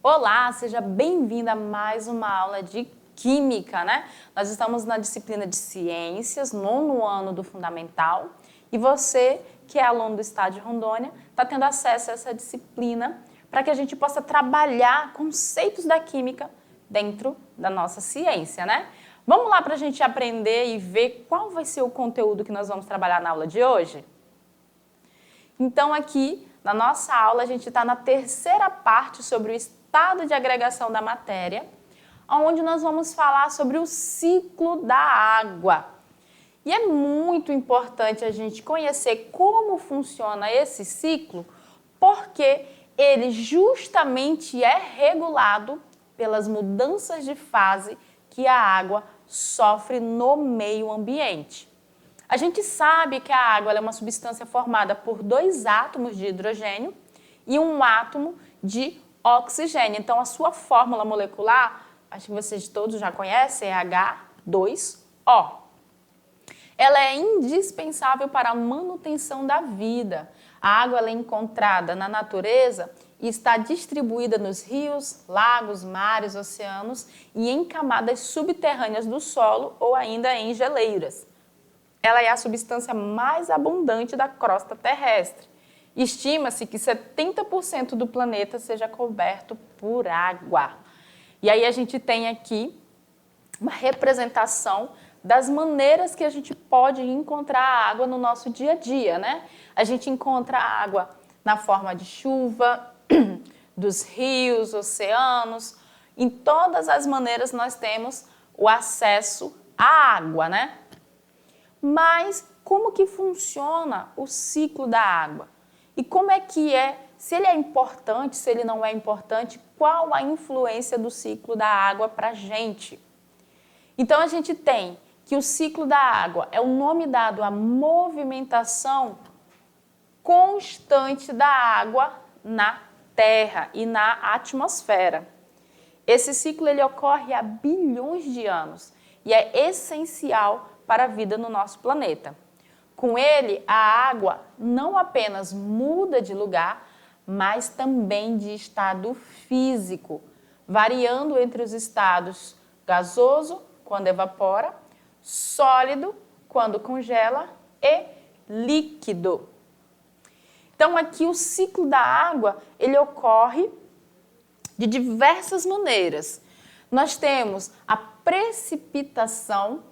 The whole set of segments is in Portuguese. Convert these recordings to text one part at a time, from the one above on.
Olá, seja bem-vinda a mais uma aula de Química, né? Nós estamos na disciplina de Ciências, nono ano do Fundamental, e você, que é aluno do Estado de Rondônia, está tendo acesso a essa disciplina para que a gente possa trabalhar conceitos da Química dentro da nossa ciência, né? Vamos lá para a gente aprender e ver qual vai ser o conteúdo que nós vamos trabalhar na aula de hoje? Então, aqui, na nossa aula, a gente está na terceira parte sobre o estado de agregação da matéria, onde nós vamos falar sobre o ciclo da água. E é muito importante a gente conhecer como funciona esse ciclo, porque ele justamente é regulado pelas mudanças de fase que a água sofre no meio ambiente. A gente sabe que a água é uma substância formada por dois átomos de hidrogênio e um átomo de oxigênio. Então, a sua fórmula molecular, acho que vocês todos já conhecem, é H2O. Ela é indispensável para a manutenção da vida. A água é encontrada na natureza e está distribuída nos rios, lagos, mares, oceanos e em camadas subterrâneas do solo ou ainda em geleiras. Ela é a substância mais abundante da crosta terrestre. Estima-se que 70% do planeta seja coberto por água. E aí a gente tem aqui uma representação das maneiras que a gente pode encontrar a água no nosso dia a dia, né? A gente encontra a água na forma de chuva, dos rios, oceanos. Em todas as maneiras nós temos o acesso à água, né? Mas como que funciona o ciclo da água? E como é que se ele é importante, se ele não é importante, qual a influência do ciclo da água para a gente? Então, a gente tem que o ciclo da água é o nome dado à movimentação constante da água na Terra e na atmosfera. Esse ciclo ele ocorre há bilhões de anos e é essencial para a vida no nosso planeta. Com ele, a água não apenas muda de lugar, mas também de estado físico, variando entre os estados gasoso, quando evapora, sólido, quando congela, e líquido. Então, aqui o ciclo da água, ele ocorre de diversas maneiras. Nós temos a precipitação.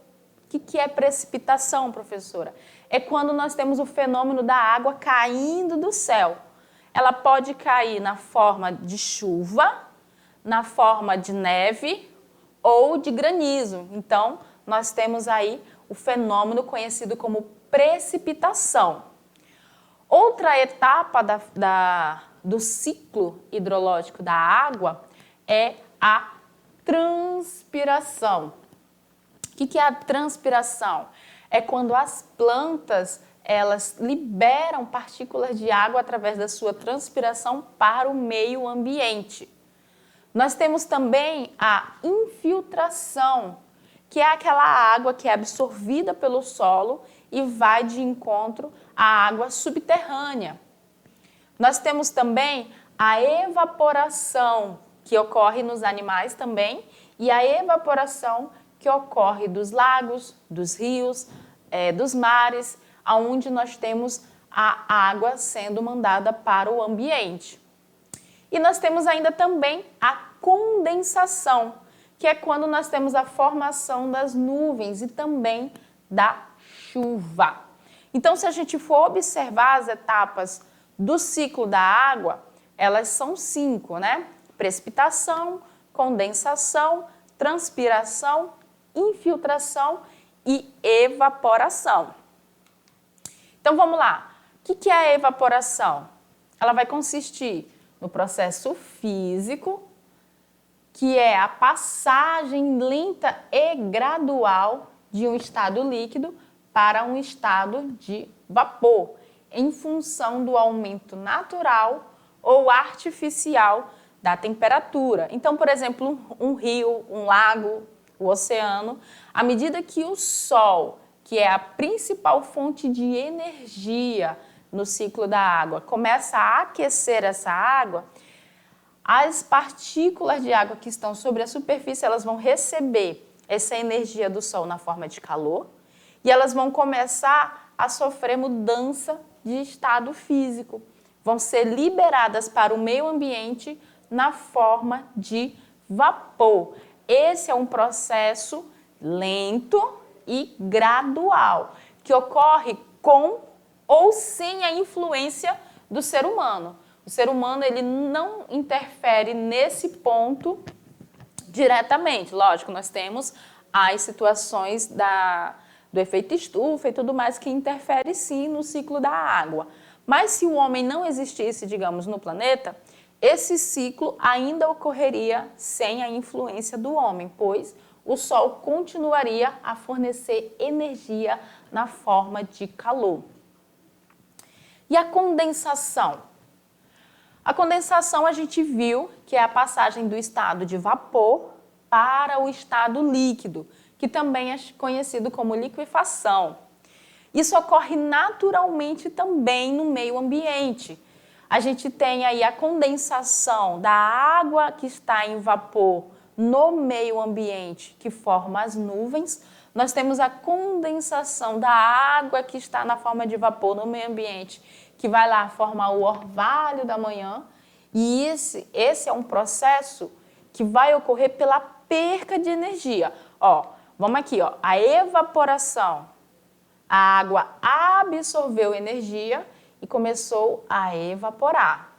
O que é precipitação, professora? É quando nós temos o fenômeno da água caindo do céu. Ela pode cair na forma de chuva, na forma de neve ou de granizo. Então, nós temos aí o fenômeno conhecido como precipitação. Outra etapa do ciclo hidrológico da água é a transpiração. O que é a transpiração? É quando as plantas elas liberam partículas de água através da sua transpiração para o meio ambiente. Nós temos também a infiltração, que é aquela água que é absorvida pelo solo e vai de encontro à água subterrânea. Nós temos também a evaporação, que ocorre nos animais também, e a evaporação que ocorre dos lagos, dos rios, dos mares, onde nós temos a água sendo mandada para o ambiente. E nós temos ainda também a condensação, que é quando nós temos a formação das nuvens e também da chuva. Então, se a gente for observar as etapas do ciclo da água, elas são 5, né? Precipitação, condensação, transpiração, infiltração e evaporação. Então, vamos lá. O que é a evaporação? Ela vai consistir no processo físico, que é a passagem lenta e gradual de um estado líquido para um estado de vapor, em função do aumento natural ou artificial da temperatura. Então, por exemplo, um rio, um lago, o oceano, à medida que o Sol, que é a principal fonte de energia no ciclo da água, começa a aquecer essa água, As partículas de água que estão sobre a superfície, elas vão receber essa energia do Sol na forma de calor e elas vão começar a sofrer mudança de estado físico. Vão ser liberadas para o meio ambiente na forma de vapor. Esse é um processo lento e gradual, que ocorre com ou sem a influência do ser humano. O ser humano ele não interfere nesse ponto diretamente. Lógico, nós temos as situações do efeito estufa e tudo mais que interfere sim no ciclo da água. Mas se o homem não existisse, digamos, no planeta, esse ciclo ainda ocorreria sem a influência do homem, pois o Sol continuaria a fornecer energia na forma de calor. E a condensação? A condensação a gente viu que é a passagem do estado de vapor para o estado líquido, que também é conhecido como liquefação. Isso ocorre naturalmente também no meio ambiente. A gente tem aí a condensação da água que está em vapor no meio ambiente, que forma as nuvens. Nós temos a condensação da água que está na forma de vapor no meio ambiente, que vai lá formar o orvalho da manhã. E esse é um processo que vai ocorrer pela perca de energia. Vamos aqui, a evaporação. A água absorveu energia e começou a evaporar.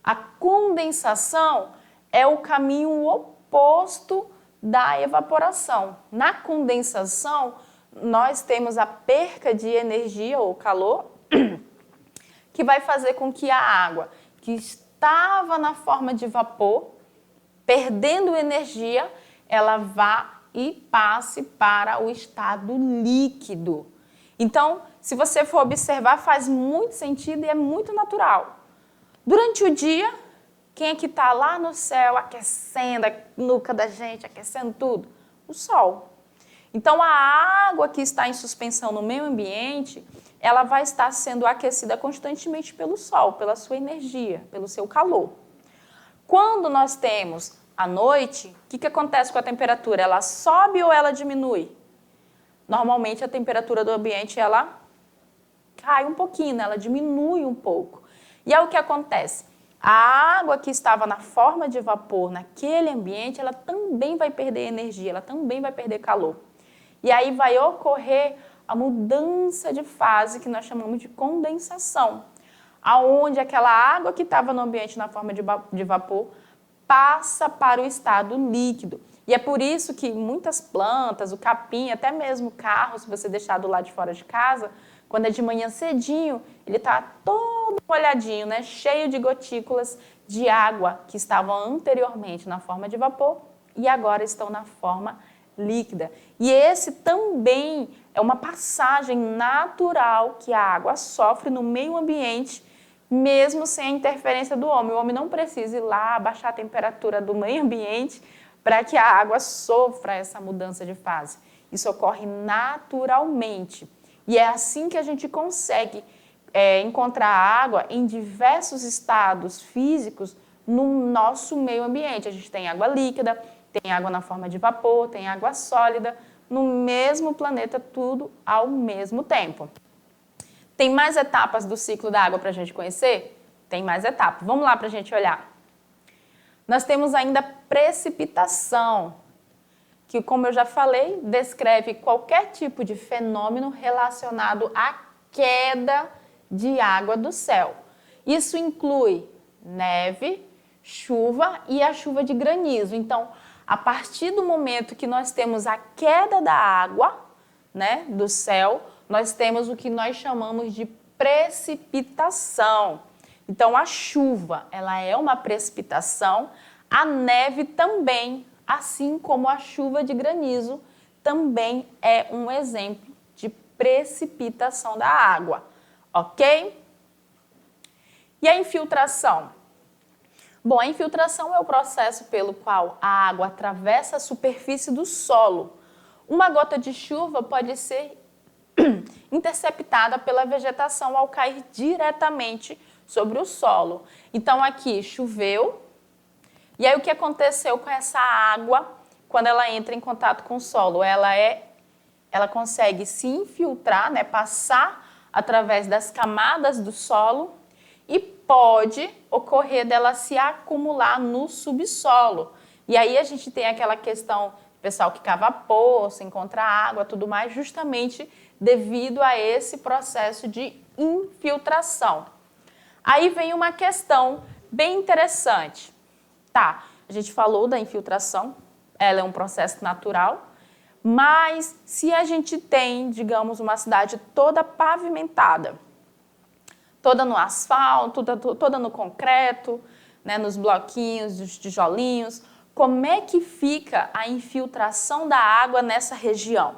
A condensação é o caminho oposto da evaporação. Na condensação, nós temos a perca de energia ou calor, que vai fazer com que a água que estava na forma de vapor, perdendo energia, ela vá e passe para o estado líquido. Então, se você for observar, faz muito sentido e é muito natural. Durante o dia, quem é que está lá no céu aquecendo a nuca da gente, aquecendo tudo? O Sol. Então, a água que está em suspensão no meio ambiente, ela vai estar sendo aquecida constantemente pelo Sol, pela sua energia, pelo seu calor. Quando nós temos a noite, o que acontece com a temperatura? Ela sobe ou ela diminui? Normalmente, a temperatura do ambiente, ela cai um pouquinho, né? Ela diminui um pouco. E é o que acontece. A água que estava na forma de vapor naquele ambiente, ela também vai perder energia, ela também vai perder calor. E aí vai ocorrer a mudança de fase que nós chamamos de condensação, aonde aquela água que estava no ambiente na forma de vapor passa para o estado líquido. E é por isso que muitas plantas, o capim, até mesmo o carro, se você deixar do lado de fora de casa, quando é de manhã cedinho, ele está todo molhadinho, né? Cheio de gotículas de água que estavam anteriormente na forma de vapor e agora estão na forma líquida. E esse também é uma passagem natural que a água sofre no meio ambiente, mesmo sem a interferência do homem. O homem não precisa ir lá abaixar a temperatura do meio ambiente para que a água sofra essa mudança de fase. Isso ocorre naturalmente. E é assim que a gente consegue encontrar água em diversos estados físicos no nosso meio ambiente. A gente tem água líquida, tem água na forma de vapor, tem água sólida, no mesmo planeta, tudo ao mesmo tempo. Tem mais etapas do ciclo da água para a gente conhecer? Tem mais etapas. Vamos lá para a gente olhar. Nós temos ainda precipitação, que, como eu já falei, descreve qualquer tipo de fenômeno relacionado à queda de água do céu. Isso inclui neve, chuva e a chuva de granizo. Então, a partir do momento que nós temos a queda da água, né, do céu, nós temos o que nós chamamos de precipitação. Então, a chuva, ela é uma precipitação, a neve também, assim como a chuva de granizo, também é um exemplo de precipitação da água, ok? E a infiltração? Bom, a infiltração é o processo pelo qual a água atravessa a superfície do solo. Uma gota de chuva pode ser interceptada pela vegetação ao cair diretamente sobre o solo. Então, aqui choveu, E aí o que aconteceu com essa água quando ela entra em contato com o solo? Ela consegue se infiltrar, né, passar através das camadas do solo e pode ocorrer dela se acumular no subsolo. E aí a gente tem aquela questão, pessoal que cava poço, encontra água, tudo mais, justamente devido a esse processo de infiltração. Aí vem uma questão bem interessante. Tá, a gente falou da infiltração, ela é um processo natural, mas se a gente tem, digamos, uma cidade toda pavimentada, toda no asfalto, toda no concreto, né, nos bloquinhos, dos tijolinhos, como é que fica a infiltração da água nessa região?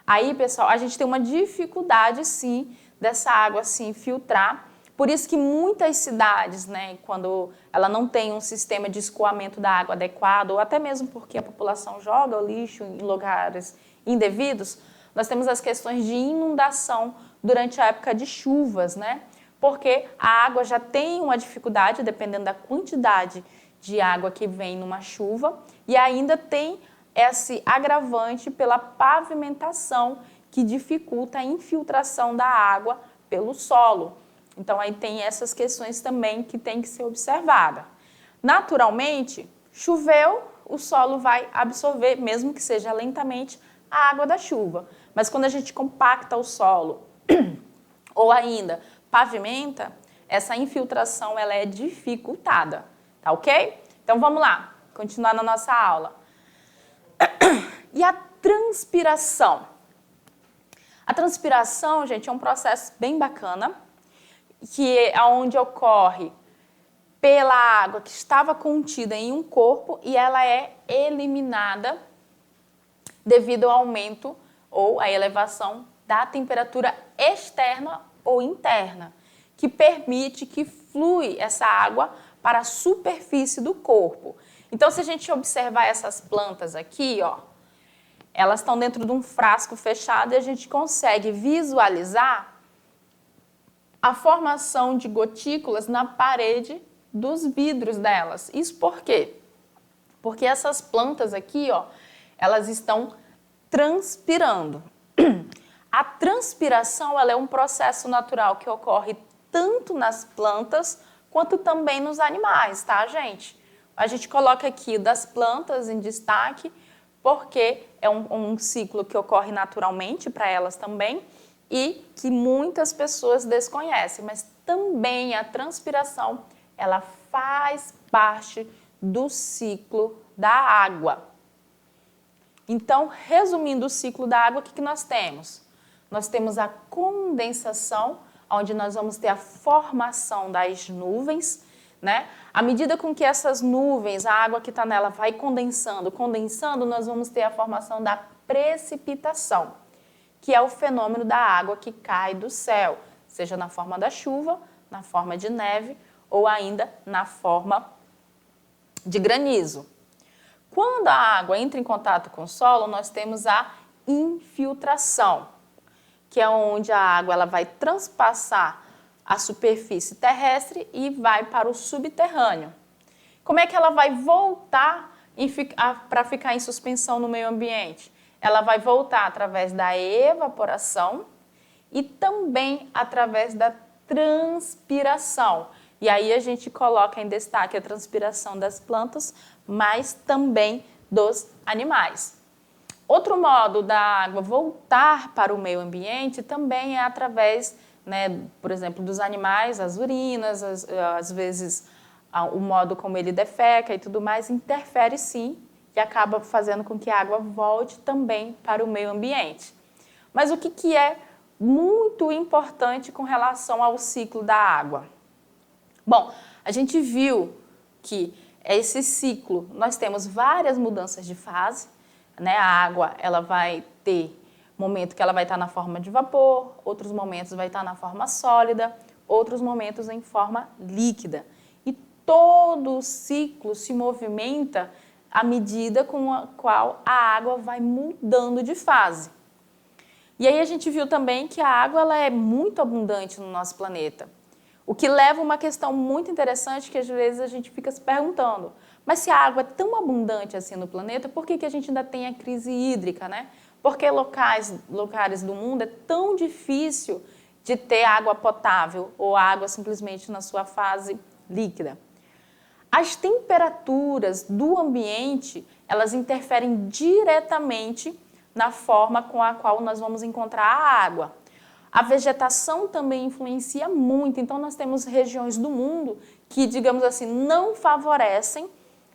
Aí, pessoal, a gente tem uma dificuldade, sim, dessa água se infiltrar. Por isso que muitas cidades, né, quando ela não tem um sistema de escoamento da água adequado, ou até mesmo porque a população joga o lixo em lugares indevidos, nós temos as questões de inundação durante a época de chuvas, né? Porque a água já tem uma dificuldade, dependendo da quantidade de água que vem numa chuva, e ainda tem esse agravante pela pavimentação que dificulta a infiltração da água pelo solo. Então, aí tem essas questões também que tem que ser observada. Naturalmente, choveu, o solo vai absorver, mesmo que seja lentamente, a água da chuva. Mas quando a gente compacta o solo ou ainda pavimenta, essa infiltração ela é dificultada, tá ok? Então, vamos lá, continuar na nossa aula. E a transpiração? A transpiração, gente, é um processo bem bacana, que é onde ocorre pela água que estava contida em um corpo e ela é eliminada devido ao aumento ou à elevação da temperatura externa ou interna, que permite que flui essa água para a superfície do corpo. Então, se a gente observar essas plantas aqui, ó, elas estão dentro de um frasco fechado e a gente consegue visualizar a formação de gotículas na parede dos vidros delas. Isso por quê? Porque essas plantas aqui, ó, elas estão transpirando. A transpiração, ela é um processo natural que ocorre tanto nas plantas quanto também nos animais, tá, gente? A gente coloca aqui das plantas em destaque porque é um ciclo que ocorre naturalmente para elas também, e que muitas pessoas desconhecem, mas também a transpiração, ela faz parte do ciclo da água. Então, resumindo o ciclo da água, o que nós temos? Nós temos a condensação, onde nós vamos ter a formação das nuvens, né? À medida com que essas nuvens, a água que está nela vai condensando, nós vamos ter a formação da precipitação, que é o fenômeno da água que cai do céu, seja na forma da chuva, na forma de neve ou ainda na forma de granizo. Quando a água entra em contato com o solo, nós temos a infiltração, que é onde a água ela vai transpassar a superfície terrestre e vai para o subterrâneo. Como é que ela vai voltar para ficar em suspensão no meio ambiente? Ela vai voltar através da evaporação e também através da transpiração. E aí a gente coloca em destaque a transpiração das plantas, mas também dos animais. Outro modo da água voltar para o meio ambiente também é através, né, por exemplo, dos animais, as urinas, às vezes o modo como ele defeca e tudo mais, interfere sim, e acaba fazendo com que a água volte também para o meio ambiente. Mas o que é muito importante com relação ao ciclo da água? Bom, a gente viu que esse ciclo, nós temos várias mudanças de fase, né? A água ela vai ter momento que ela vai estar na forma de vapor, outros momentos vai estar na forma sólida, outros momentos em forma líquida. E todo o ciclo se movimenta à medida com a qual a água vai mudando de fase. E aí a gente viu também que a água ela é muito abundante no nosso planeta. O que leva a uma questão muito interessante que às vezes a gente fica se perguntando, mas se a água é tão abundante assim no planeta, por que a gente ainda tem a crise hídrica, né? Por que lugares do mundo é tão difícil de ter água potável ou água simplesmente na sua fase líquida? As temperaturas do ambiente, elas interferem diretamente na forma com a qual nós vamos encontrar a água. A vegetação também influencia muito, então nós temos regiões do mundo que, digamos assim, não favorecem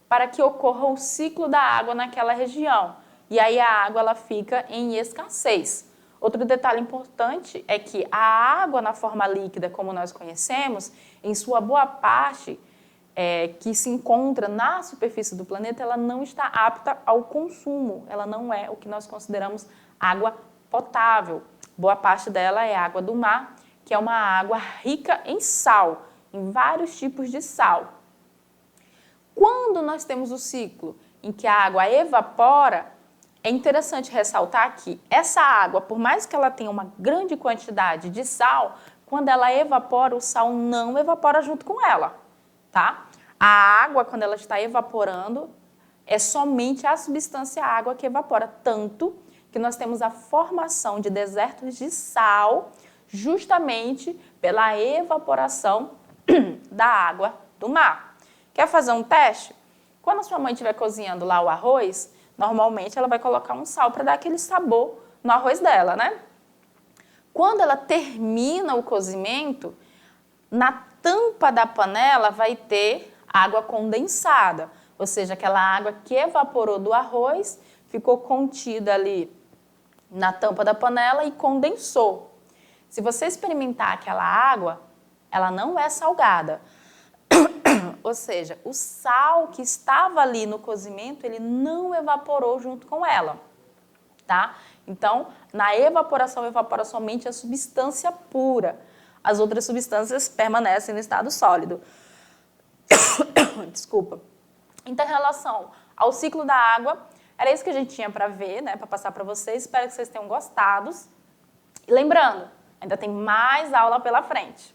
para que ocorra o ciclo da água naquela região. E aí a água ela fica em escassez. Outro detalhe importante é que a água na forma líquida, como nós conhecemos, em sua boa parte, que se encontra na superfície do planeta, ela não está apta ao consumo. Ela não é o que nós consideramos água potável. Boa parte dela é água do mar, que é uma água rica em sal, em vários tipos de sal. Quando nós temos o ciclo em que a água evapora, é interessante ressaltar que essa água, por mais que ela tenha uma grande quantidade de sal, quando ela evapora, o sal não evapora junto com ela, tá? A água, quando ela está evaporando, é somente a substância água que evapora, tanto que nós temos a formação de desertos de sal justamente pela evaporação da água do mar. Quer fazer um teste? Quando a sua mãe estiver cozinhando lá o arroz, normalmente ela vai colocar um sal para dar aquele sabor no arroz dela, né? Quando ela termina o cozimento, na tampa da panela vai ter água condensada, ou seja, aquela água que evaporou do arroz, ficou contida ali na tampa da panela e condensou. Se você experimentar aquela água, ela não é salgada. Ou seja, o sal que estava ali no cozimento, ele não evaporou junto com ela, tá? Então, na evaporação, evapora somente a substância pura. As outras substâncias permanecem no estado sólido. Desculpa. Então, em relação ao ciclo da água, era isso que a gente tinha para ver, né, para passar para vocês. Espero que vocês tenham gostado. E lembrando, ainda tem mais aula pela frente.